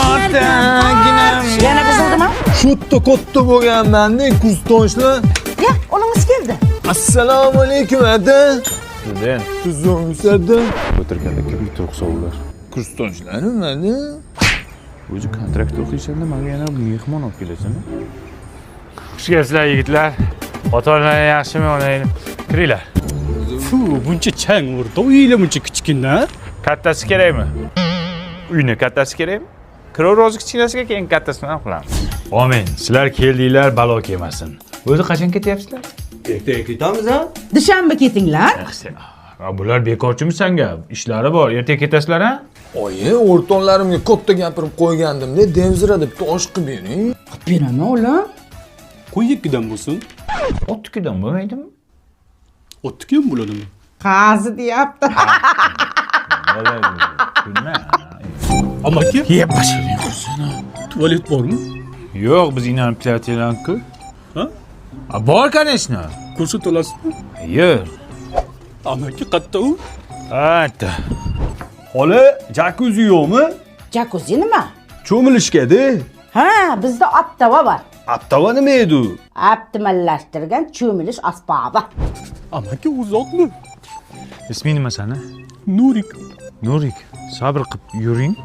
Otaginam. Yana buzildimi? Sho'tta katta bo'lganman-da, kursdoshlar. Ya, o'g'lingiz keldi. Assalomu alaykum, aka. Student. Tuzumsada. O'tirganda kirib turibsizlar. Kursdoshlarmi mana? O'zi kontrakt o'qiysan-da, menga yana mehmon olib kelasan. Xush kelibsizlar yigitlar. Ota-onalar yaxshimi, onanglar? Kiringlar. Fu, buncha chang o'rta, uylar buncha kichkina. Kattasi kerakmi? Uyni kattasi kerakmi? Kirov rozi kichkinasiga keyin kattasini ham qilamiz. Amin. Sizlar keldinglar, balo kelmasin. O'zi qachon ketyapsizlar? Ertaga ketamiz ha? Dushanba ketinglar. Bular bekorchimi sanga? Ishlari bor. Ertaga ketasizlar, ha? Oyi, o'rtoqlarimga katta gapirib qo'ygandim-da, devzira deb tosh qilib bering. Beraman o'g'lim. Qo'y ikkidan bo'lsin. Ottikidan bo'lmaydimi? Otniki ham bo'ladimi? Qazi deyapti. Amaki, Yeb bashing qursin. tualet bormi? Yo'q, biz inam platilanku. Ha? Bor, конечно. Ko'rsat olasizmi? Yo'q. Amaki qatta u? Hatta. Xola, jakuzi yo'qmi? Jacuzzi nima? Cho'milishgada. Ha, bizda aptava bor. Aptava nima edi? Optimallashtirgan cho'milish asbobi. Amaki uzoqmi? Isming nima sani? Nurik. Nurik. Sabr qilib yuring.